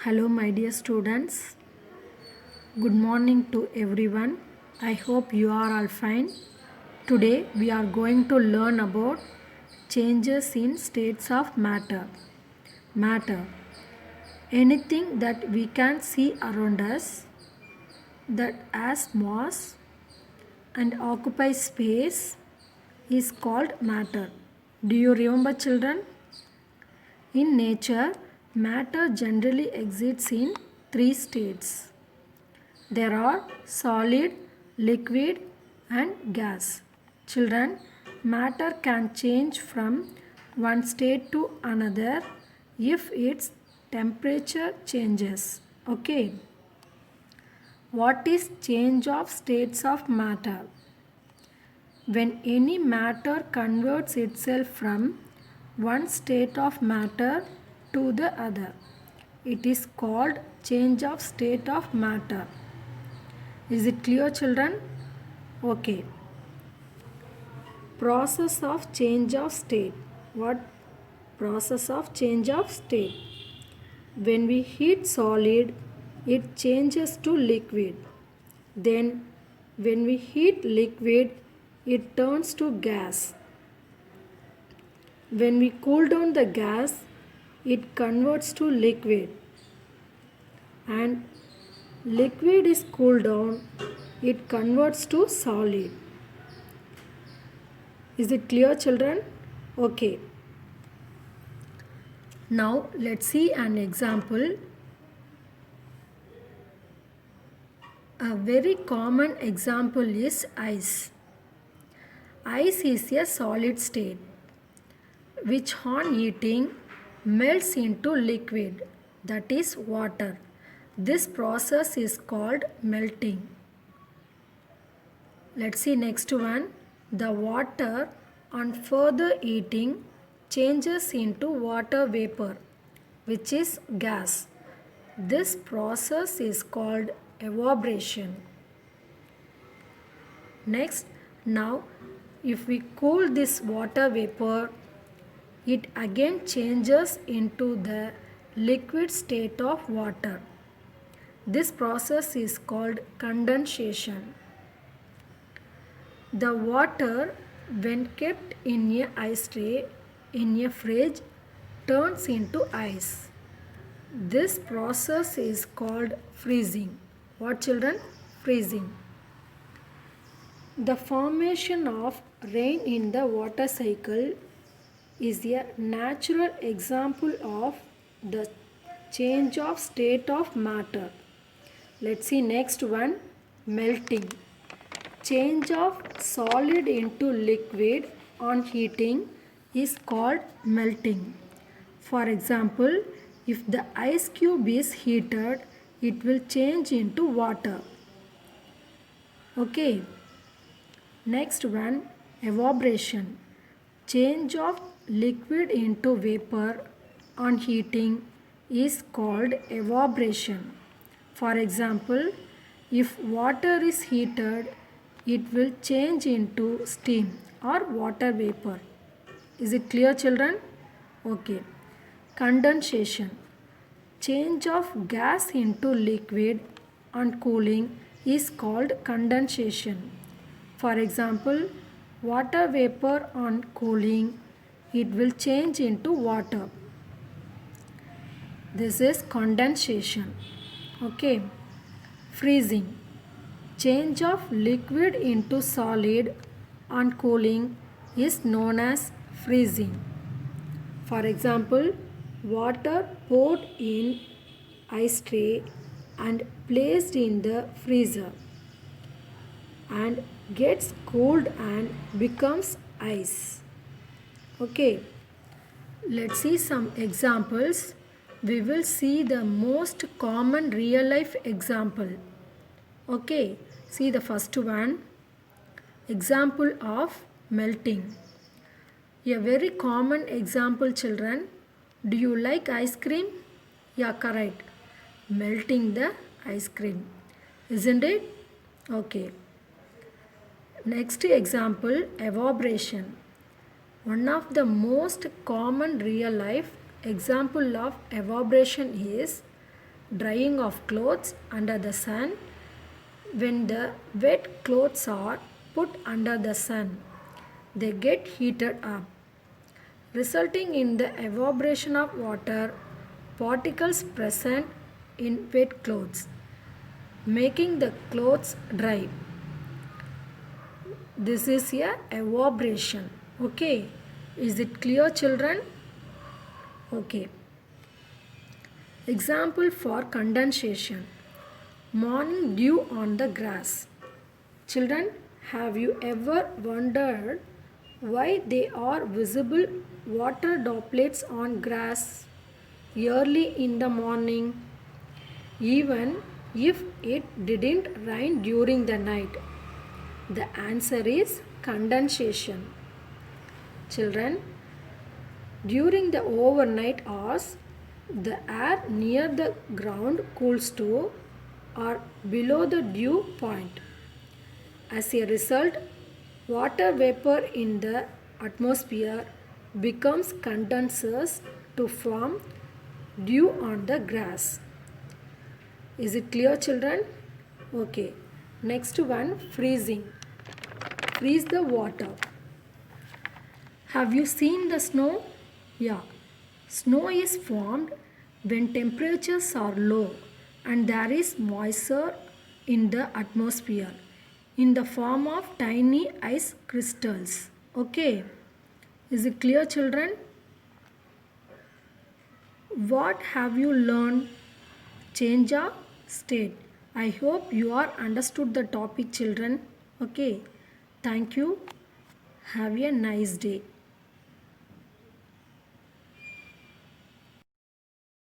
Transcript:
Hello, my dear students. Good morning to everyone. I hope you are all fine. Today, we are going to learn about changes in states of matter. Matter. Anything that we can see around us that has mass and occupies space is called matter. Do you remember, children? In nature, matter generally exists in three states. There are solid, liquid, and gas. Children, matter can change from one state to another if its temperature changes. Okay. What is change of states of matter? When any matter converts itself from one state of matter to the other, it is called change of state of matter. Is it clear, children? Okay. Process of change of state. What process of change of state? When we heat solid, it changes to liquid. Then when we heat liquid, it turns to gas. When we cool down the gas, it converts to liquid. And liquid is cooled down, it converts to solid. Is it clear, children? Okay. Now let's see an example. A very common example is ice. Ice is a solid state which on heating melts into liquid, that is water. This process is called melting. Let's see next one. The water on further heating changes into water vapor, which is gas. This process is called evaporation. Next, now if we cool this water vapor, it again changes into the liquid state of water. This process is called condensation. The water, when kept in a ice tray in a fridge, turns into ice. This process is called freezing. What, children? Freezing. The formation of rain in the water cycle is a natural example of the change of state of matter. Let's see next one. Melting. Change of solid into liquid on heating is called melting. For example, if the ice cube is heated, it will change into water. Okay. Next one, evaporation. Change of liquid into vapor on heating is called evaporation. For example, if water is heated, it will change into steam or water vapor. Is it clear, children? Okay. Condensation. Change of gas into liquid on cooling is called condensation. For example, water vapor on cooling, it will change into water. This is condensation. Okay. Freezing. Change of liquid into solid on cooling is known as freezing. For example, water poured in ice tray and placed in the freezer and gets cooled and becomes ice. Okay. Let's see some examples. We will see the most common real life example. Okay, see the first one. Example of melting. A very common example, children. Do you like ice cream? Yeah, correct. Melting the ice cream. Isn't it? Okay. Next example, evaporation. One of the most common real life example of evaporation is drying of clothes under the sun. When the wet clothes are put under the sun, they get heated up, resulting in the evaporation of water particles present in wet clothes, making the clothes dry. This is a evaporation. Okay, is it clear, children? Okay. Example for condensation. Morning dew on the grass. Children, have you ever wondered why there are visible water droplets on grass early in the morning, even if it didn't rain during the night? The answer is condensation. Children, during the overnight hours, the air near the ground cools to or below the dew point. As a result, water vapor in the atmosphere becomes condenses to form dew on the grass. Is it clear, children? Okay. Next one, freezing. Freeze the water. Have you seen the snow? Yeah. Snow is formed when temperatures are low and there is moisture in the atmosphere in the form of tiny ice crystals. Okay. Is it clear, children? What have you learned? Change of state. I hope you are understood the topic, children. Okay. Thank you. Have a nice day.